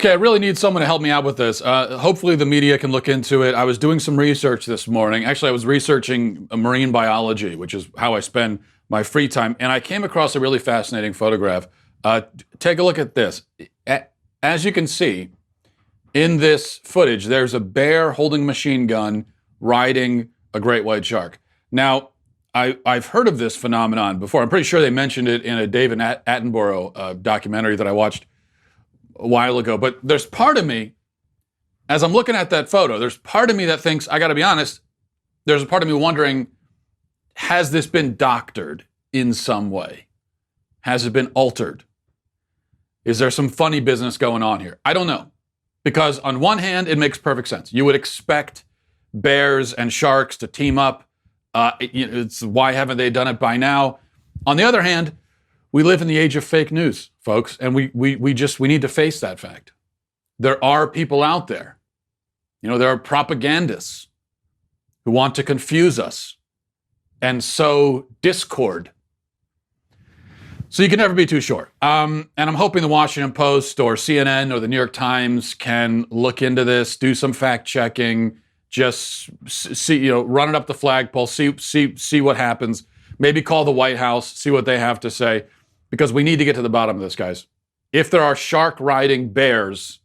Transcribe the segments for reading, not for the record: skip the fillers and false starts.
Okay, I really need someone to help me out with this. Hopefully the media can look into it. I was doing some research this morning. Actually, I was researching marine biology, which is how I spend my free time. And I came across a really fascinating photograph. Take a look at this. As you can see, in this footage, there's a bear holding a machine gun riding a great white shark. Now, I've heard of this phenomenon before. I'm pretty sure they mentioned it in a David Attenborough documentary that I watched a while ago. But there's part of me, as I'm looking at that photo, there's part of me that thinks, I got to be honest, there's a part of me wondering, has this been doctored in some way? Has it been altered? Is there some funny business going on here? I don't know. Because on one hand, it makes perfect sense. You would expect bears and sharks to team up. It's why haven't they done it by now? On the other hand, we live in the age of fake news, folks, and we need to face that fact. There are people out there. There are propagandists who want to confuse us and sow discord. So you can never be too sure. And I'm hoping the Washington Post or CNN or the New York Times can look into this, do some fact checking, just see, run it up the flagpole, see what happens. Maybe call the White House, see what they have to say, because we need to get to the bottom of this, guys. If there are shark-riding bears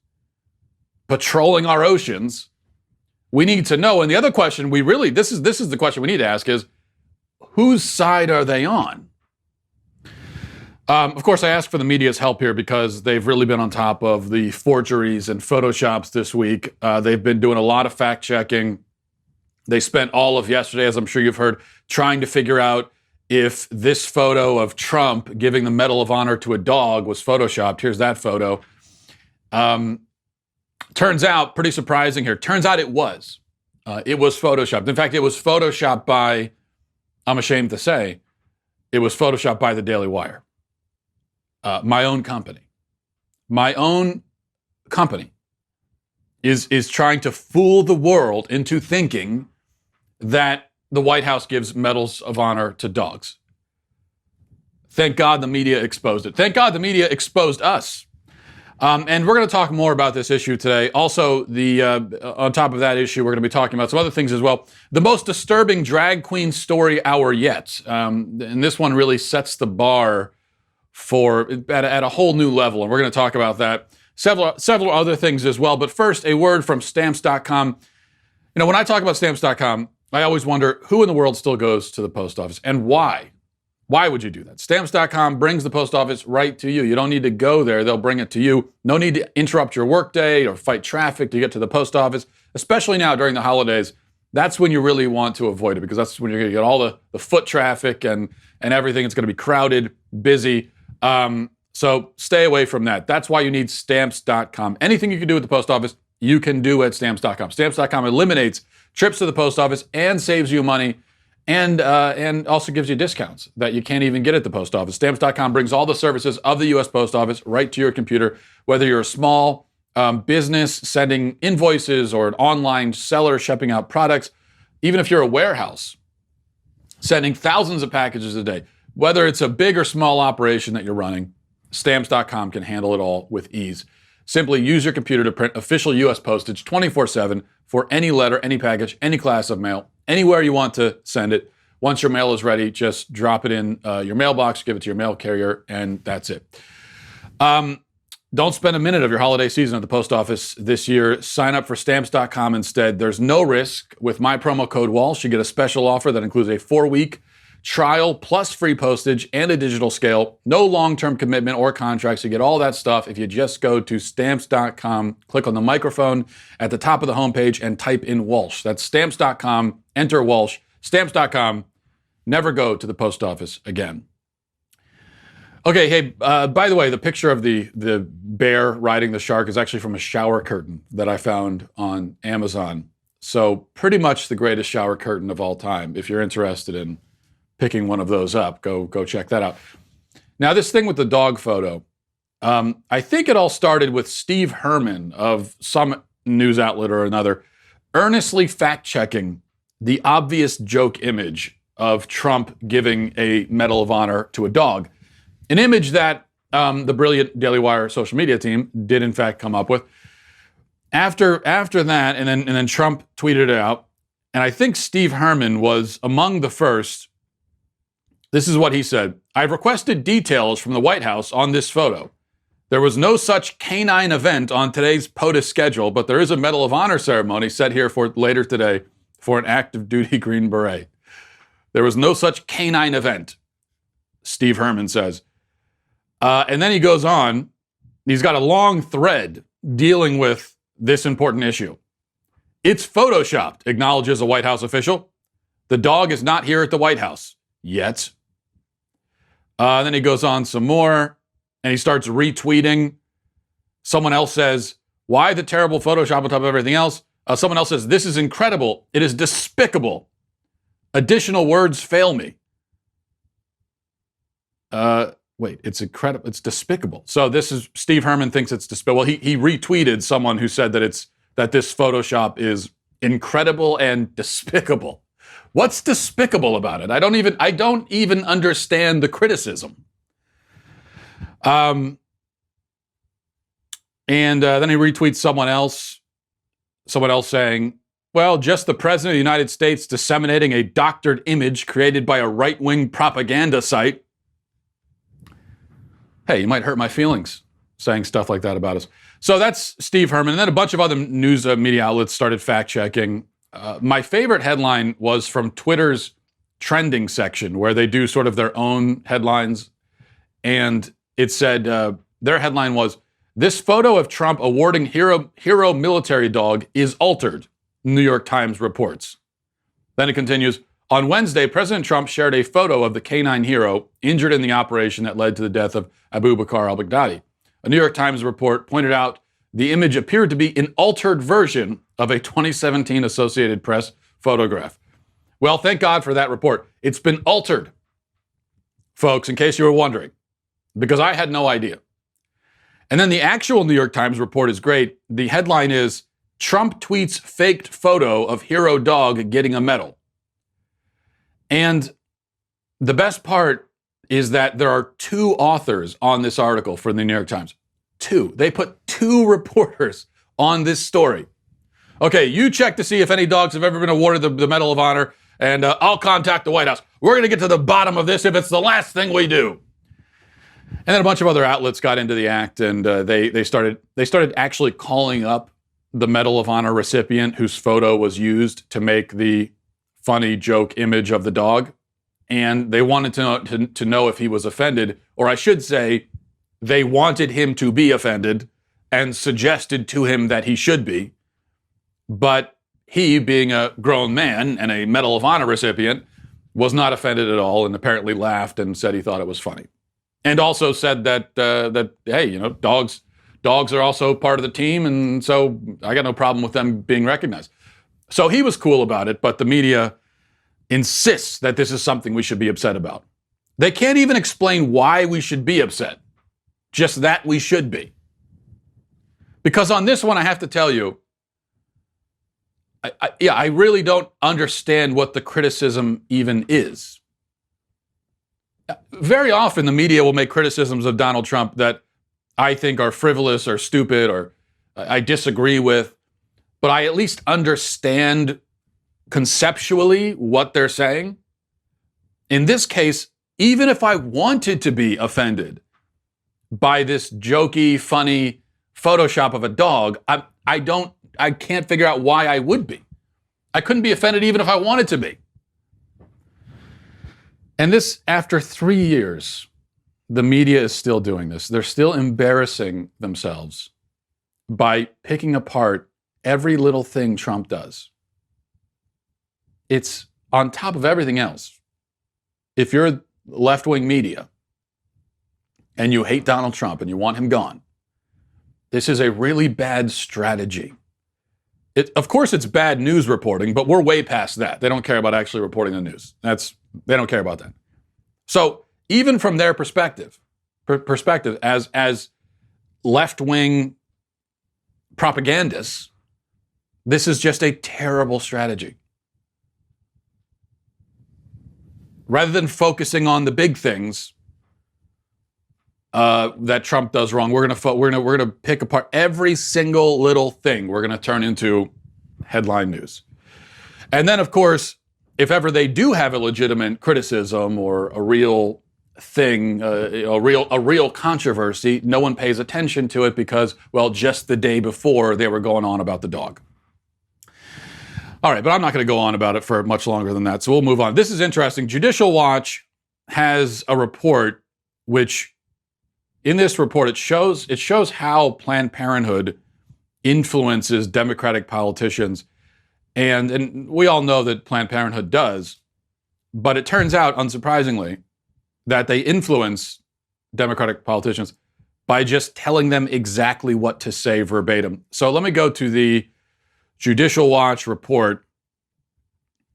patrolling our oceans, we need to know. And the other question this is the question we need to ask is, whose side are they on? Of course, I asked for the media's help here because they've really been on top of the forgeries and Photoshops this week. They've been doing a lot of fact-checking. They spent all of yesterday, as I'm sure you've heard, trying to figure out if this photo of Trump giving the Medal of Honor to a dog was Photoshopped. Here's that photo. Turns out, pretty surprising here, turns out it was. It was Photoshopped. In fact, it was Photoshopped by, I'm ashamed to say, it was Photoshopped by the Daily Wire. My own company. My own company is trying to fool the world into thinking that the White House gives medals of honor to dogs. Thank God the media exposed it. Thank God the media exposed us. And we're going to talk more about this issue today. Also, on top of that issue, we're going to be talking about some other things as well. The most disturbing drag queen story hour yet. And this one really sets the bar at a whole new level. And we're going to talk about that. Several other things as well. But first, a word from Stamps.com. When I talk about Stamps.com, I always wonder who in the world still goes to the post office and why. Why would you do that? Stamps.com brings the post office right to you. You don't need to go there. They'll bring it to you. No need to interrupt your workday or fight traffic to get to the post office, especially now during the holidays. That's when you really want to avoid it because that's when you're going to get all the foot traffic and everything. It's going to be crowded, busy. So stay away from that. That's why you need Stamps.com. Anything you can do at the post office, you can do at Stamps.com. Stamps.com eliminates trips to the post office and saves you money and also gives you discounts that you can't even get at the post office. Stamps.com brings all the services of the U.S. Post Office right to your computer, whether you're a small business sending invoices or an online seller shipping out products, even if you're a warehouse sending thousands of packages a day. Whether it's a big or small operation that you're running, Stamps.com can handle it all with ease. Simply use your computer to print official U.S. postage 24/7 for any letter, any package, any class of mail, anywhere you want to send it. Once your mail is ready, just drop it in your mailbox, give it to your mail carrier, and that's it. Don't spend a minute of your holiday season at the post office this year. Sign up for Stamps.com instead. There's no risk. With my promo code Walsh, you get a special offer that includes a 4-week trial plus free postage and a digital scale. No long-term commitment or contracts. You get all that stuff if you just go to Stamps.com, click on the microphone at the top of the homepage and type in Walsh. That's Stamps.com, enter Walsh. Stamps.com, never go to the post office again. Okay, hey, by the way, the picture of the bear riding the shark is actually from a shower curtain that I found on Amazon. So pretty much the greatest shower curtain of all time. If you're interested in picking one of those up, go check that out. Now, this thing with the dog photo, I think it all started with Steve Herman of some news outlet or another earnestly fact-checking the obvious joke image of Trump giving a Medal of Honor to a dog. An image that the brilliant Daily Wire social media team did in fact come up with. After that, and then Trump tweeted it out, and I think Steve Herman was among the first. This is what he said. I've requested details from the White House on this photo. There was no such canine event on today's POTUS schedule, but there is a Medal of Honor ceremony set here for later today for an active duty Green Beret. There was no such canine event, Steve Herman says. And then he goes on. He's got a long thread dealing with this important issue. It's photoshopped, acknowledges a White House official. The dog is not here at the White House yet. Then he goes on some more. And he starts retweeting. Someone else says, why the terrible Photoshop on top of everything else? Someone else says, this is incredible. It is despicable. Additional words fail me. Wait, it's incredible. It's despicable. So this is, Steve Herman thinks it's despicable. Well, he retweeted someone who said that this Photoshop is incredible and despicable. What's despicable about it? I don't even understand the criticism. And then he retweets someone else saying, well, just the president of the United States disseminating a doctored image created by a right-wing propaganda site. Hey, you might hurt my feelings saying stuff like that about us. So that's Steve Herman. And then a bunch of other news media outlets started fact-checking. My favorite headline was from Twitter's trending section, where they do sort of their own headlines. And it said, their headline was, this photo of Trump awarding hero military dog is altered, New York Times reports. Then it continues, on Wednesday, President Trump shared a photo of the canine hero injured in the operation that led to the death of Abu Bakr al-Baghdadi. A New York Times report pointed out the image appeared to be an altered version of a 2017 Associated Press photograph. Well, thank God for that report. It's been altered, folks, in case you were wondering, because I had no idea. And then the actual New York Times report is great. The headline is, Trump tweets faked photo of hero dog getting a medal. And the best part is that there are two authors on this article for the New York Times. Two. They put two reporters on this story. Okay, you check to see if any dogs have ever been awarded the Medal of Honor, and I'll contact the White House. We're going to get to the bottom of this if it's the last thing we do. And then a bunch of other outlets got into the act, and they started actually calling up the Medal of Honor recipient whose photo was used to make the funny joke image of the dog. And they wanted to know if he was offended, or I should say, they wanted him to be offended and suggested to him that he should be. But he, being a grown man and a Medal of Honor recipient, was not offended at all and apparently laughed and said he thought it was funny. And also said that hey, you know, dogs are also part of the team, and so I got no problem with them being recognized. So he was cool about it, but the media insists that this is something we should be upset about. They can't even explain why we should be upset, just that we should be. Because on this one, I have to tell you, I really don't understand what the criticism even is. Very often the media will make criticisms of Donald Trump that I think are frivolous or stupid or I disagree with, but I at least understand conceptually what they're saying. In this case, even if I wanted to be offended by this jokey, funny Photoshop of a dog, I can't figure out why I would be. I couldn't be offended even if I wanted to be. And this, after 3 years, the media is still doing this. They're still embarrassing themselves by picking apart every little thing Trump does. It's on top of everything else. If you're left-wing media and you hate Donald Trump and you want him gone, this is a really bad strategy. Of course, it's bad news reporting, but we're way past that. They don't care about actually reporting the news. They don't care about that. So even from their perspective as left-wing propagandists, this is just a terrible strategy. Rather than focusing on the big things, that Trump does wrong. We're gonna pick apart every single little thing. We're gonna turn into headline news. And then, of course, if ever they do have a legitimate criticism or a real thing, a real controversy, no one pays attention to it because, well, just the day before they were going on about the dog. All right, but I'm not going to go on about it for much longer than that, so we'll move on. This is interesting. Judicial Watch has a report which, in this report, it shows how Planned Parenthood influences Democratic politicians. And we all know that Planned Parenthood does, but it turns out, unsurprisingly, that they influence Democratic politicians by just telling them exactly what to say verbatim. So let me go to the Judicial Watch report,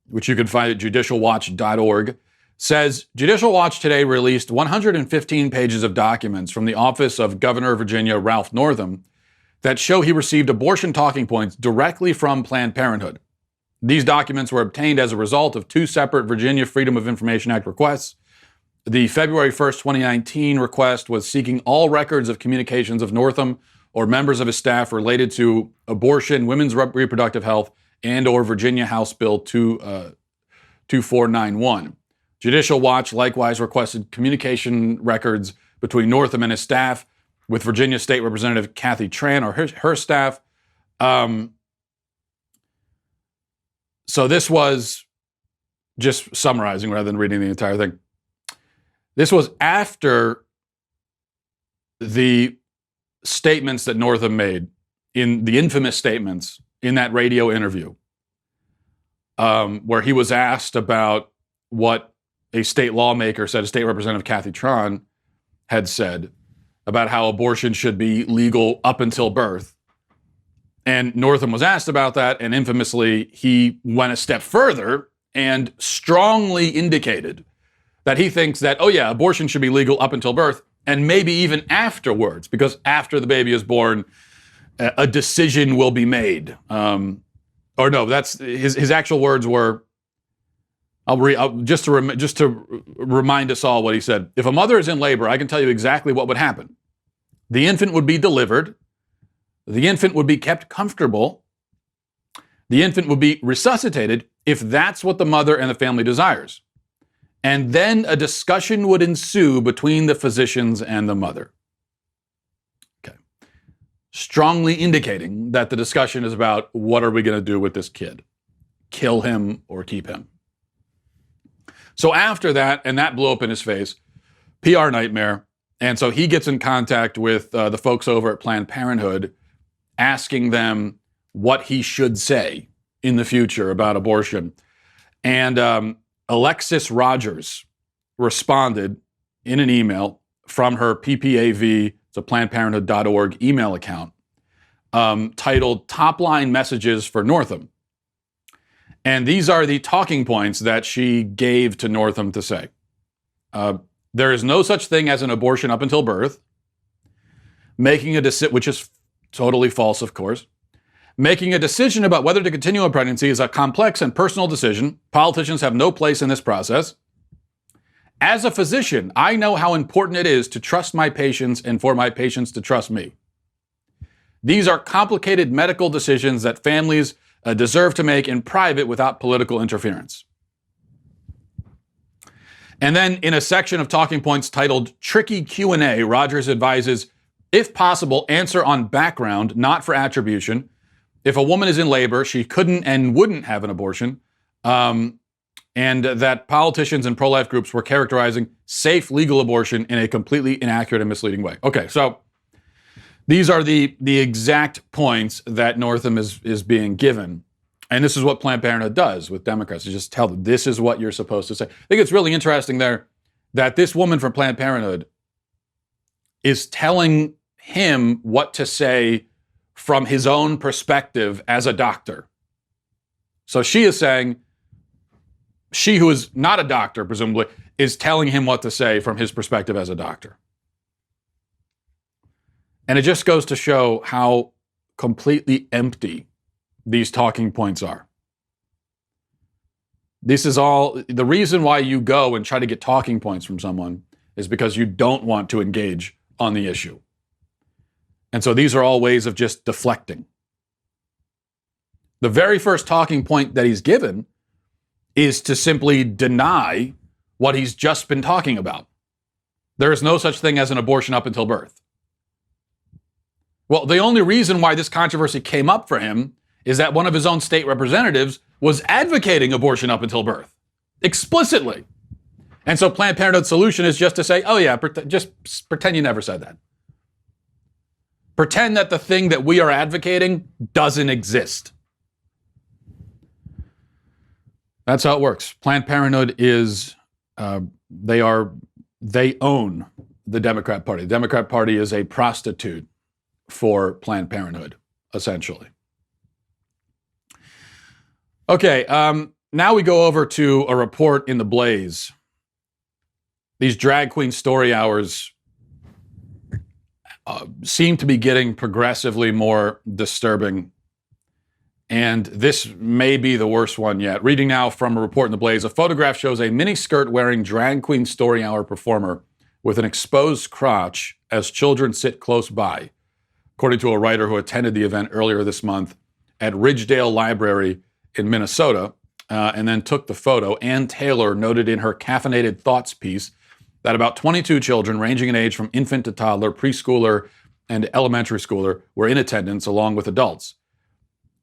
which you can find at judicialwatch.org. Says, Judicial Watch today released 115 pages of documents from the office of Governor of Virginia, Ralph Northam, that show he received abortion talking points directly from Planned Parenthood. These documents were obtained as a result of two separate Virginia Freedom of Information Act requests. The February 1st, 2019 request was seeking all records of communications of Northam or members of his staff related to abortion, women's reproductive health, and or Virginia House Bill 2491. Judicial Watch likewise requested communication records between Northam and his staff with Virginia State Representative Kathy Tran or her staff. So this was, just summarizing rather than reading the entire thing, this was after the statements that Northam made, in the infamous statements in that radio interview, where he was asked about what a state lawmaker said, a state representative, Kathy Tran, had said about how abortion should be legal up until birth. And Northam was asked about that, and infamously, he went a step further and strongly indicated that he thinks that, oh yeah, abortion should be legal up until birth, and maybe even afterwards, because after the baby is born, a decision will be made. Or no, that's his actual words were, just to remind us all what he said. If a mother is in labor, I can tell you exactly what would happen. The infant would be delivered. The infant would be kept comfortable. The infant would be resuscitated if that's what the mother and the family desires. And then a discussion would ensue between the physicians and the mother. Okay. Strongly indicating that the discussion is about what are we going to do with this kid? Kill him or keep him? So after that, and that blew up in his face, PR nightmare. And so he gets in contact with the folks over at Planned Parenthood, asking them what he should say in the future about abortion. And Alexis Rogers responded in an email from her PPAV, it's a PlannedParenthood.org email account, titled Top Line Messages for Northam. And these are the talking points that she gave to Northam to say. There is no such thing as an abortion up until birth. Making a decision, which is totally false, of course. Making a decision about whether to continue a pregnancy is a complex and personal decision. Politicians have no place in this process. As a physician, I know how important it is to trust my patients and for my patients to trust me. These are complicated medical decisions that families deserve to make in private without political interference. And then in a section of talking points titled Tricky Q&A, Rogers advises, if possible, answer on background, not for attribution. If a woman is in labor, she couldn't and wouldn't have an abortion. And that politicians and pro-life groups were characterizing safe legal abortion in a completely inaccurate and misleading way. Okay, so these are the exact points that Northam is being given. And this is what Planned Parenthood does with Democrats. You just tell them, this is what you're supposed to say. I think it's really interesting there that this woman from Planned Parenthood is telling him what to say from his own perspective as a doctor. So she is saying, she who is not a doctor, presumably, is telling him what to say from his perspective as a doctor. And it just goes to show how completely empty these talking points are. This is all, the reason why you go and try to get talking points from someone is because you don't want to engage on the issue. And so these are all ways of just deflecting. The very first talking point that he's given is to simply deny what he's just been talking about. There is no such thing as an abortion up until birth. Well, the only reason why this controversy came up for him is that one of his own state representatives was advocating abortion up until birth, explicitly. And so Planned Parenthood's solution is just to say, oh yeah, just pretend you never said that. Pretend that the thing that we are advocating doesn't exist. That's how it works. Planned Parenthood is, they own the Democrat Party. The Democrat Party is a prostitute for Planned Parenthood, essentially. Okay, now we go over to a report in the Blaze. These drag queen story hours seem to be getting progressively more disturbing. And this may be the worst one yet. Reading now from a report in the Blaze, a photograph shows a miniskirt wearing drag queen story hour performer with an exposed crotch as children sit close by, according to a writer who attended the event earlier this month at Ridgedale Library in Minnesota, and then took the photo. Ann Taylor noted in her Caffeinated Thoughts piece that about 22 children ranging in age from infant to toddler, preschooler, and elementary schooler were in attendance along with adults.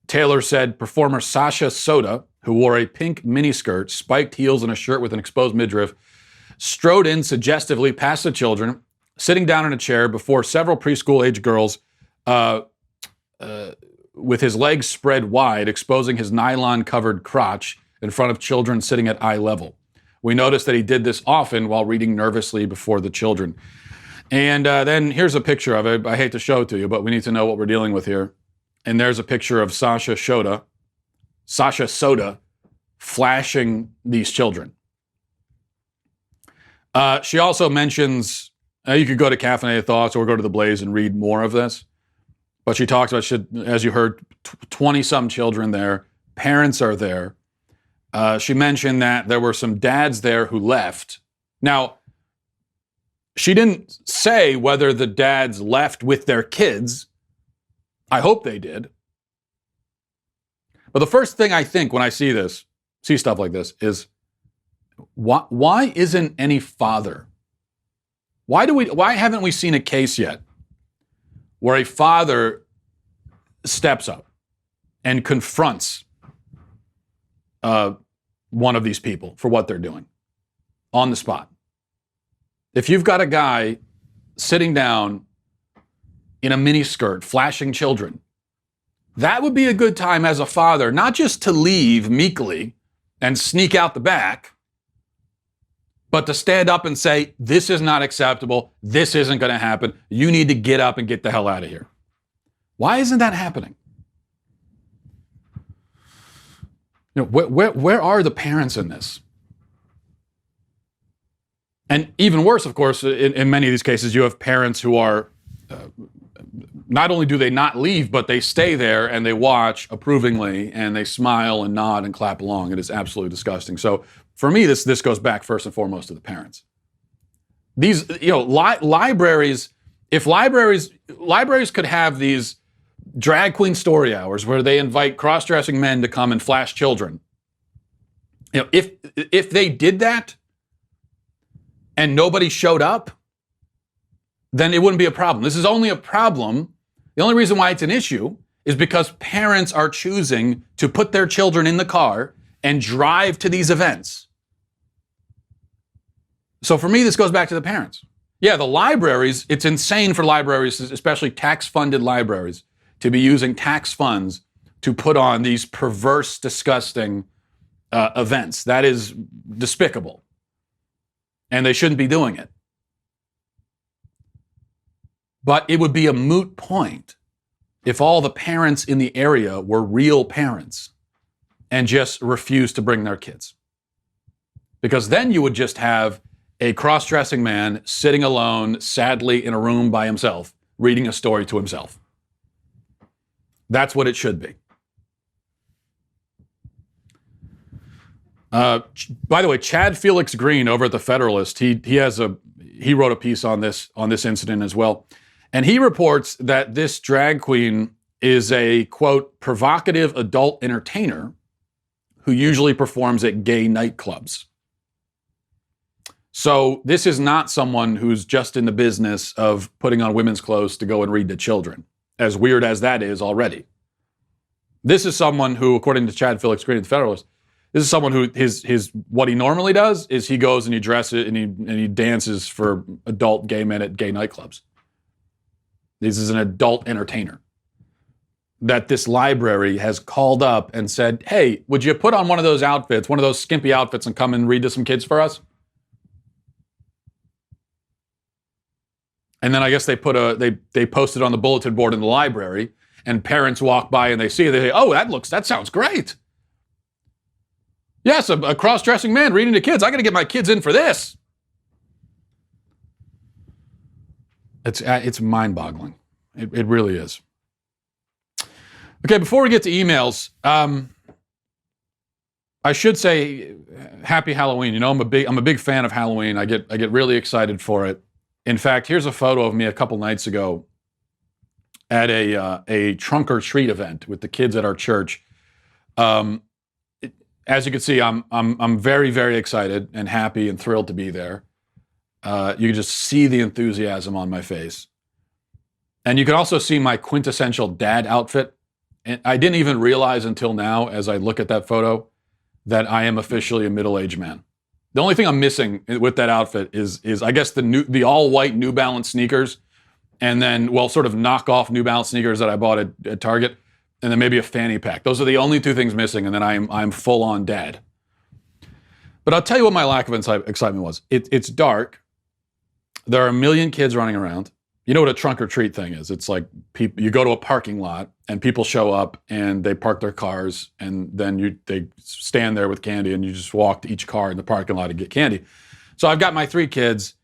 Taylor said performer Sasha Soda, who wore a pink miniskirt, spiked heels, and a shirt with an exposed midriff, strode in suggestively past the children, sitting down in a chair before several preschool-age girls with his legs spread wide, exposing his nylon-covered crotch in front of children sitting at eye level. We noticed that he did this often while reading nervously before the children. And then here's a picture of it. I hate to show it to you, but we need to know what we're dealing with here. And there's a picture of Sasha Soda, flashing these children. She also mentions, you could go to Caffeinated Thoughts or go to the Blaze and read more of this. But she talks about, as you heard, 20-some children there. Parents are there. She mentioned that there were some dads there who left. Now, she didn't say whether the dads left with their kids. I hope they did. But the first thing I think when I see stuff like this, is why isn't any father? Why haven't we seen a case yet where a father steps up and confronts one of these people for what they're doing on the spot? If you've got a guy sitting down in a miniskirt, flashing children, that would be a good time as a father, not just to leave meekly and sneak out the back, but to stand up and say, this is not acceptable, this isn't going to happen, you need to get up and get the hell out of here. Why isn't that happening? You know, where are the parents in this? And even worse, of course, in many of these cases, you have parents who are, not only do they not leave, but they stay there and they watch approvingly and they smile and nod and clap along. It is absolutely disgusting. So for me, this goes back first and foremost to the parents. These, libraries, if libraries could have these drag queen story hours where they invite cross-dressing men to come and flash children, if they did that and nobody showed up, then it wouldn't be a problem. This is only a problem. The only reason why it's an issue is because parents are choosing to put their children in the car and drive to these events. So for me, this goes back to the parents. Yeah, the libraries, it's insane for libraries, especially tax-funded libraries, to be using tax funds to put on these perverse, disgusting events. That is despicable. And they shouldn't be doing it. But it would be a moot point if all the parents in the area were real parents and just refused to bring their kids. Because then you would just have a cross-dressing man sitting alone, sadly, in a room by himself, reading a story to himself. That's what it should be. By the way, Chad Felix Green over at The Federalist, he has he wrote a piece on this incident as well. And he reports that this drag queen is a, quote, provocative adult entertainer who usually performs at gay nightclubs. So this is not someone who's just in the business of putting on women's clothes to go and read to children, as weird as that is already. This is someone who, according to Chad Phillips, created the Federalist, this is someone who his what he normally does is he goes and he dresses and he dances for adult gay men at gay nightclubs. This is an adult entertainer that this library has called up and said, hey, would you put on one of those outfits, one of those skimpy outfits, and come and read to some kids for us? And then I guess they they posted on the bulletin board in the library, and parents walk by and they see it, they say, oh, that sounds great. Yes, a cross-dressing man reading to kids. I got to get my kids in for this. It's mind-boggling. It really is. Okay, before we get to emails, I should say happy Halloween. You know, I'm a big fan of Halloween. I get really excited for it. In fact, here's a photo of me a couple nights ago at a trunk or treat event with the kids at our church. As you can see, I'm very, very excited and happy and thrilled to be there. You can just see the enthusiasm on my face. And you can also see my quintessential dad outfit. And I didn't even realize until now, as I look at that photo, that I am officially a middle-aged man. The only thing I'm missing with that outfit is I guess the all-white New Balance sneakers, and then, well, sort of knockoff New Balance sneakers that I bought at Target, and then maybe a fanny pack. Those are the only two things missing, and then I'm full-on dad. But I'll tell you what my lack of excitement was. It's dark. There are a million kids running around. You know what a trunk or treat thing is? It's like you go to a parking lot and people show up and they park their cars, and then they stand there with candy, and you just walk to each car in the parking lot and get candy. So I've got my 3 kids.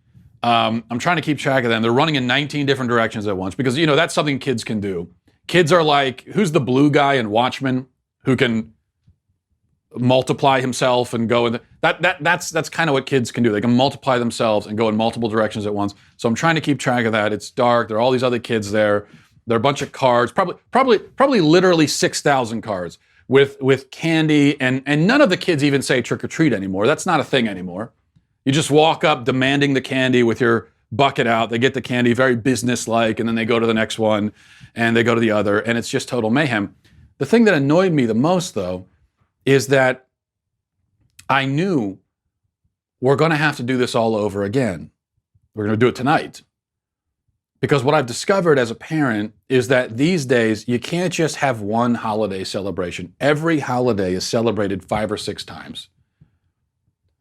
I'm trying to keep track of them. They're running in 19 different directions at once because, you know, that's something kids can do. Kids are like, who's the blue guy in Watchmen who can multiply himself and go in that's kind of what kids can do. They can multiply themselves and go in multiple directions at once. So I'm trying to keep track of that. It's dark. There are all these other kids there. There are a bunch of cards, probably literally 6,000 cards with candy, and none of the kids even say trick or treat anymore. That's not a thing anymore. You just walk up demanding the candy with your bucket out. They get the candy, very businesslike, and then they go to the next one and they go to the other, and it's just total mayhem. The thing that annoyed me the most, though, is that I knew we're going to have to do this all over again. We're going to do it tonight. Because what I've discovered as a parent is that these days, you can't just have one holiday celebration. Every holiday is celebrated 5 or 6 times.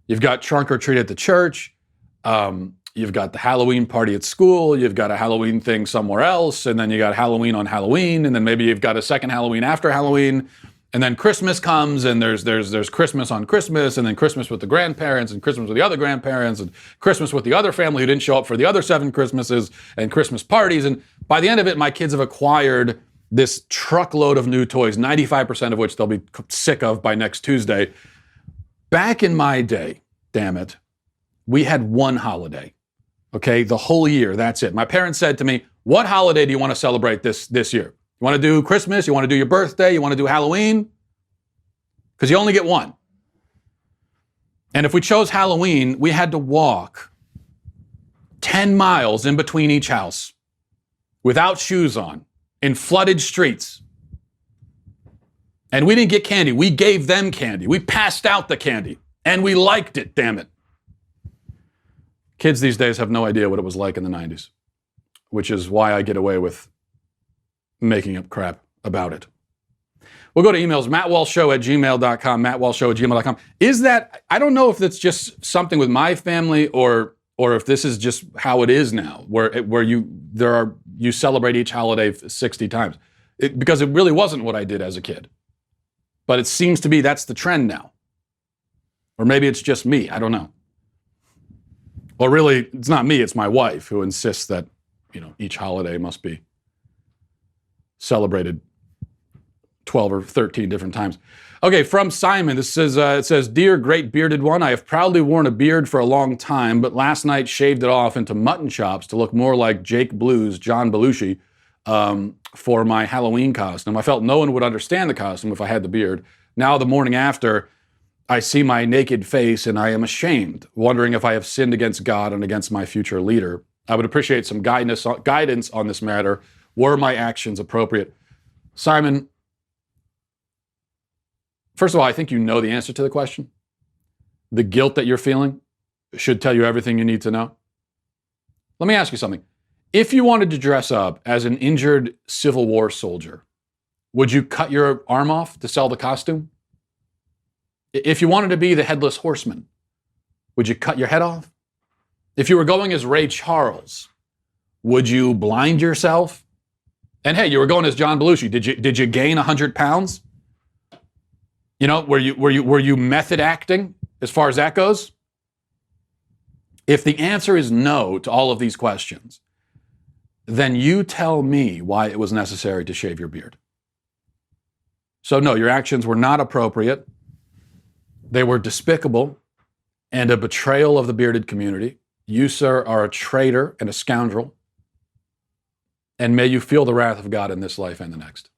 You've got trunk or treat at the church. You've got the Halloween party at school. You've got a Halloween thing somewhere else. And then you got Halloween on Halloween. And then maybe you've got a second Halloween after Halloween. And then Christmas comes, and there's Christmas on Christmas, and then Christmas with the grandparents, and Christmas with the other grandparents, and Christmas with the other family who didn't show up for the other 7 Christmases, and Christmas parties. And by the end of it, my kids have acquired this truckload of new toys, 95% of which they'll be sick of by next Tuesday. Back in my day, damn it, we had one holiday, okay? The whole year, that's it. My parents said to me, what holiday do you want to celebrate this year? You want to do Christmas? You want to do your birthday? You want to do Halloween? Because you only get one. And if we chose Halloween, we had to walk 10 miles in between each house without shoes on in flooded streets. And we didn't get candy. We gave them candy. We passed out the candy. And we liked it, damn it. Kids these days have no idea what it was like in the 90s, which is why I get away with making up crap about it. We'll go to emails, mattwalshshow@gmail.com, mattwalshshow@gmail.com. Is that, I don't know if that's just something with my family or if this is just how it is now, where you celebrate each holiday 60 times. Because it really wasn't what I did as a kid. But it seems to be that's the trend now. Or maybe it's just me, I don't know. Or really, it's not me, it's my wife who insists that, each holiday must be celebrated 12 or 13 different times. Okay, from Simon, this says, it says, Dear great bearded one, I have proudly worn a beard for a long time, but last night shaved it off into mutton chops to look more like Jake Blues, John Belushi, for my Halloween costume. I felt no one would understand the costume if I had the beard. Now the morning after, I see my naked face and I am ashamed, wondering if I have sinned against God and against my future leader. I would appreciate some guidance on this matter. Were my actions appropriate? Simon, first of all, I think you know the answer to the question. The guilt that you're feeling should tell you everything you need to know. Let me ask you something. If you wanted to dress up as an injured Civil War soldier, would you cut your arm off to sell the costume? If you wanted to be the headless horseman, would you cut your head off? If you were going as Ray Charles, would you blind yourself? And hey, you were going as John Belushi. Did you gain 100 pounds? You know, were you method acting as far as that goes? If the answer is no to all of these questions, then you tell me why it was necessary to shave your beard. So no, your actions were not appropriate. They were despicable and a betrayal of the bearded community. You, sir, are a traitor and a scoundrel. And may you feel the wrath of God in this life and the next.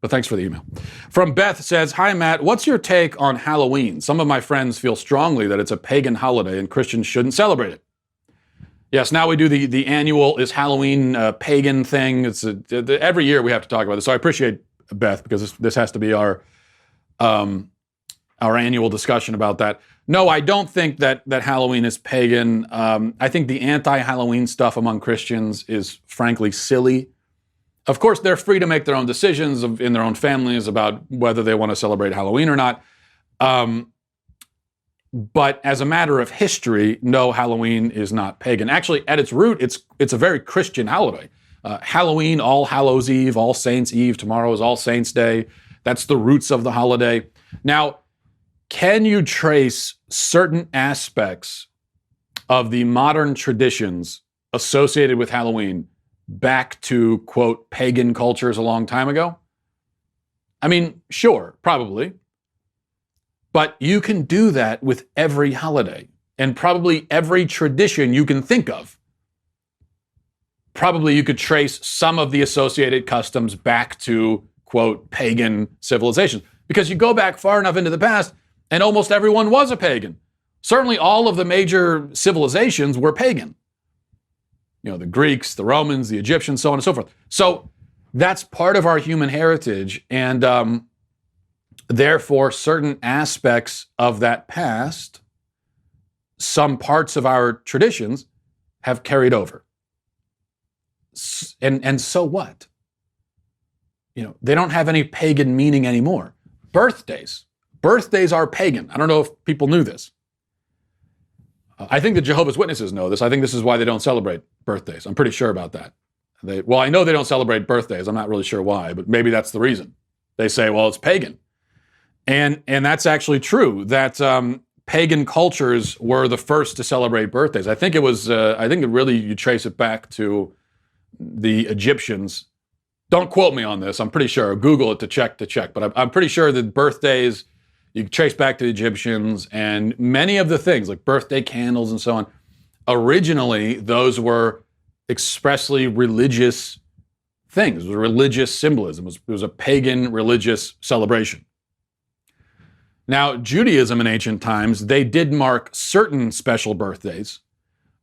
But thanks for the email. From Beth says, Hi, Matt. What's your take on Halloween? Some of my friends feel strongly that it's a pagan holiday and Christians shouldn't celebrate it. Yes, now we do the annual Is Halloween pagan thing. It's every year we have to talk about this. So I appreciate Beth because this has to be our annual discussion about that. No, I don't think that Halloween is pagan. I think the anti-Halloween stuff among Christians is frankly silly. Of course, they're free to make their own decisions in their own families about whether they want to celebrate Halloween or not. But as a matter of history, no, Halloween is not pagan. Actually, at its root, it's a very Christian holiday. Halloween, All Hallows Eve, All Saints Eve. Tomorrow is All Saints Day. That's the roots of the holiday. Now, can you trace certain aspects of the modern traditions associated with Halloween back to, quote, pagan cultures a long time ago? I mean, sure, probably. But you can do that with every holiday and probably every tradition you can think of. Probably you could trace some of the associated customs back to, quote, pagan civilizations. Because you go back far enough into the past, and almost everyone was a pagan. Certainly all of the major civilizations were pagan. You know, the Greeks, the Romans, the Egyptians, so on and so forth. So that's part of our human heritage, and therefore certain aspects of that past, some parts of our traditions have carried over. And so what? You know, they don't have any pagan meaning anymore. Birthdays are pagan. I don't know if people knew this. I think the Jehovah's Witnesses know this. I think this is why they don't celebrate birthdays. I'm pretty sure about that. Well, I know they don't celebrate birthdays. I'm not really sure why, but maybe that's the reason. They say, well, it's pagan. And that's actually true, that pagan cultures were the first to celebrate birthdays. I think it was, you trace it back to the Egyptians. Don't quote me on this. I'm pretty sure. Google it to check. But I'm pretty sure that birthdays, you trace back to the Egyptians, and many of the things like birthday candles and so on, originally those were expressly religious things. It was religious symbolism. It was a pagan religious celebration. Now, Judaism in ancient times, they did mark certain special birthdays,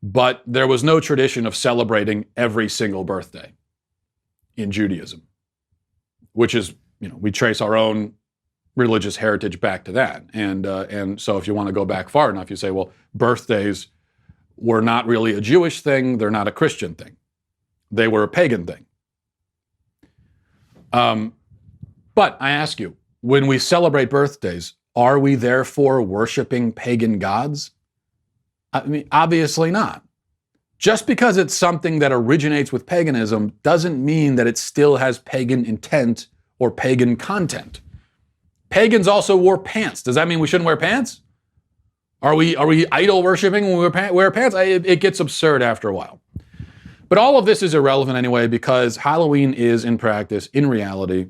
but there was no tradition of celebrating every single birthday in Judaism, which is, we trace our own religious heritage back to that. And so if you want to go back far enough, you say, well, birthdays were not really a Jewish thing. They're not a Christian thing. They were a pagan thing. But I ask you, when we celebrate birthdays, are we therefore worshiping pagan gods? I mean, obviously not. Just because it's something that originates with paganism doesn't mean that it still has pagan intent or pagan content. Pagans also wore pants. Does that mean we shouldn't wear pants? Are we idol worshiping when we wear pants? It gets absurd after a while. But all of this is irrelevant anyway, because Halloween is in practice, in reality,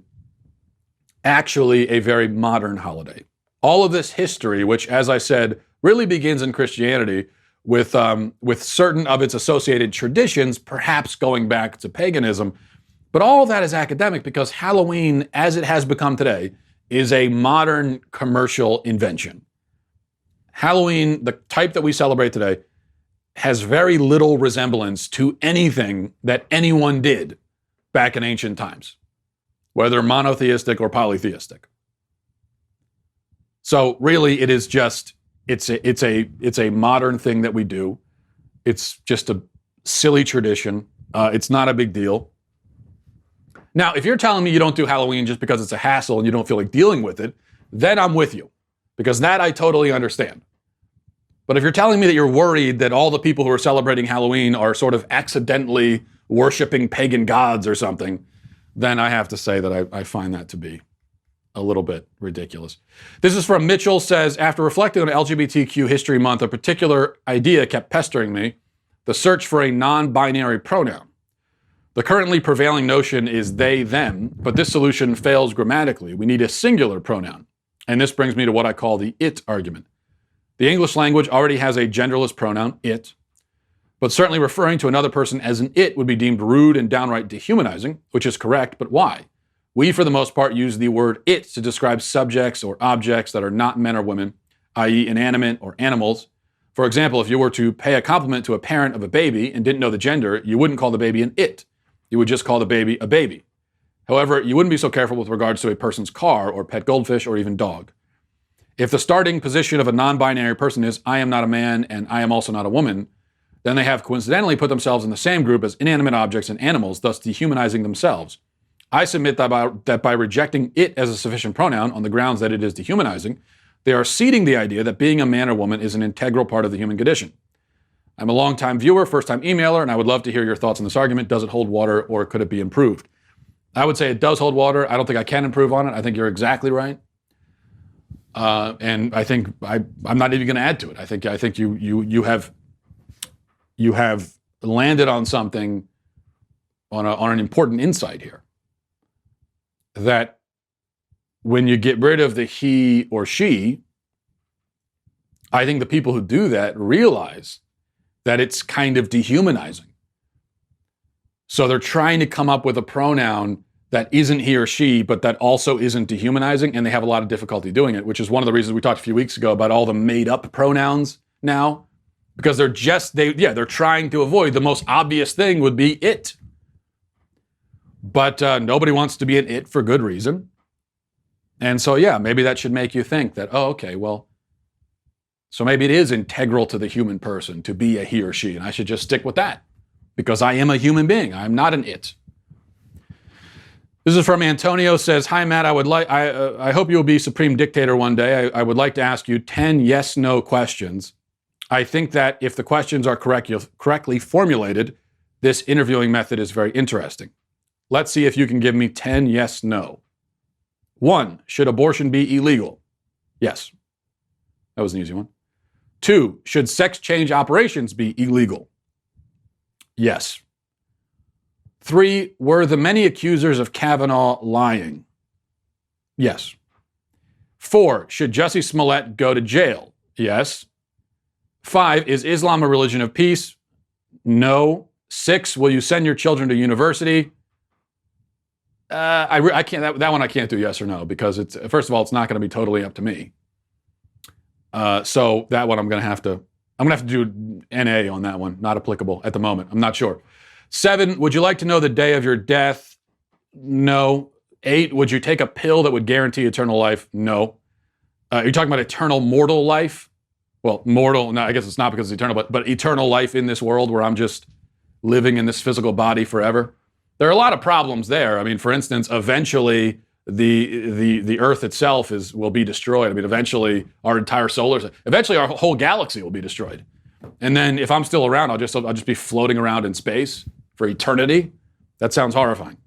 actually a very modern holiday. All of this history, which, as I said, really begins in Christianity with certain of its associated traditions, perhaps going back to paganism. But all of that is academic because Halloween, as it has become today, is a modern commercial invention. Halloween, the type that we celebrate today, has very little resemblance to anything that anyone did back in ancient times, whether monotheistic or polytheistic. So really, it is just it's a modern thing that we do. It's just a silly tradition. It's not a big deal. Now, if you're telling me you don't do Halloween just because it's a hassle and you don't feel like dealing with it, then I'm with you, because that I totally understand. But if you're telling me that you're worried that all the people who are celebrating Halloween are sort of accidentally worshiping pagan gods or something, then I have to say that I find that to be a little bit ridiculous. This is from Mitchell, says, after reflecting on LGBTQ History Month, a particular idea kept pestering me: the search for a non-binary pronoun. The currently prevailing notion is they, them, but this solution fails grammatically. We need a singular pronoun. And this brings me to what I call the it argument. The English language already has a genderless pronoun, it, but certainly referring to another person as an it would be deemed rude and downright dehumanizing, which is correct, but why? We, for the most part, use the word it to describe subjects or objects that are not men or women, i.e. inanimate or animals. For example, if you were to pay a compliment to a parent of a baby and didn't know the gender, you wouldn't call the baby an it. You would just call the baby a baby. However, you wouldn't be so careful with regards to a person's car or pet goldfish or even dog. If the starting position of a non-binary person is I am not a man and I am also not a woman, then they have coincidentally put themselves in the same group as inanimate objects and animals, thus dehumanizing themselves. I submit that by rejecting it as a sufficient pronoun on the grounds that it is dehumanizing, they are ceding the idea that being a man or woman is an integral part of the human condition. I'm a longtime viewer, first-time emailer, and I would love to hear your thoughts on this argument. Does it hold water, or could it be improved? I would say it does hold water. I don't think I can improve on it. I think you're exactly right. And I think I'm not even going to add to it. I think you have landed on something, on an important insight here. That when you get rid of the he or she, I think the people who do that realize that it's kind of dehumanizing. So they're trying to come up with a pronoun that isn't he or she, but that also isn't dehumanizing, and they have a lot of difficulty doing it, which is one of the reasons we talked a few weeks ago about all the made-up pronouns now, because they're trying to avoid the most obvious thing would be it. But nobody wants to be an it for good reason. And so, yeah, maybe that should make you think that, oh, okay, well, so maybe it is integral to the human person to be a he or she, and I should just stick with that because I am a human being. I'm not an it. This is from Antonio, says, hi, Matt, I hope you'll be supreme dictator one day. I would like to ask you 10 yes-no questions. I think that if the questions are correctly formulated, this interviewing method is very interesting. Let's see if you can give me 10 yes-no. 1, should abortion be illegal? Yes. That was an easy one. 2, should sex change operations be illegal? Yes. 3, were the many accusers of Kavanaugh lying? Yes. 4, should Jussie Smollett go to jail? Yes. 5, is Islam a religion of peace? No. 6, will you send your children to university? I can't. That one I can't do yes or no, because it's, first of all, it's not going to be totally up to me. So that one I'm going to have to do NA on that one. Not applicable at the moment. I'm not sure. 7, would you like to know the day of your death? No. 8, would you take a pill that would guarantee eternal life? No. You're talking about eternal mortal life? Well, mortal, no, I guess it's not because it's eternal, but eternal life in this world where I'm just living in this physical body forever. There are a lot of problems there. I mean, for instance, eventually the Earth itself will be destroyed. I mean, eventually our entire eventually our whole galaxy will be destroyed. And then if I'm still around, I'll just be floating around in space for eternity. That sounds horrifying.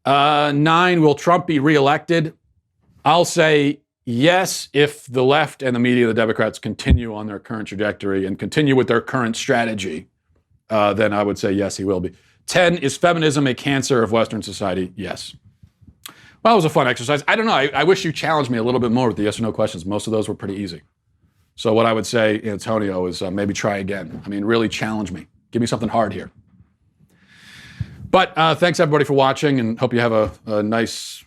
9, will Trump be reelected? I'll say yes if the left and the media, the Democrats, continue on their current trajectory and continue with their current strategy. Then I would say yes, he will be. 10, is feminism a cancer of Western society? Yes. Well, it was a fun exercise. I don't know. I wish you challenged me a little bit more with the yes or no questions. Most of those were pretty easy. So what I would say, Antonio, is maybe try again. I mean, really challenge me. Give me something hard here. But thanks, everybody, for watching, and hope you have a nice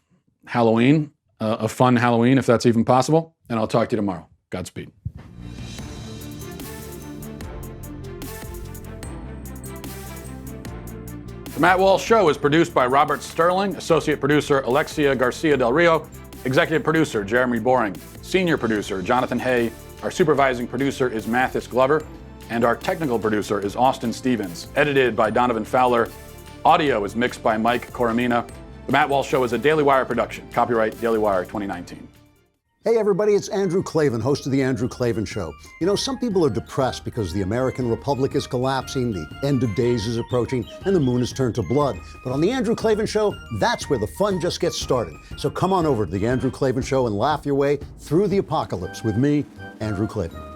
Halloween, a fun Halloween, if that's even possible. And I'll talk to you tomorrow. Godspeed. The Matt Walsh Show is produced by Robert Sterling, associate producer Alexia Garcia Del Rio, executive producer Jeremy Boring, senior producer Jonathan Hay, our supervising producer is Mathis Glover, and our technical producer is Austin Stevens, edited by Donovan Fowler. Audio is mixed by Mike Coromina. The Matt Walsh Show is a Daily Wire production. Copyright Daily Wire 2019. Hey everybody, it's Andrew Klavan, host of The Andrew Klavan Show. You know, some people are depressed because the American Republic is collapsing, the end of days is approaching, and the moon has turned to blood. But on The Andrew Klavan Show, that's where the fun just gets started. So come on over to The Andrew Klavan Show and laugh your way through the apocalypse with me, Andrew Klavan.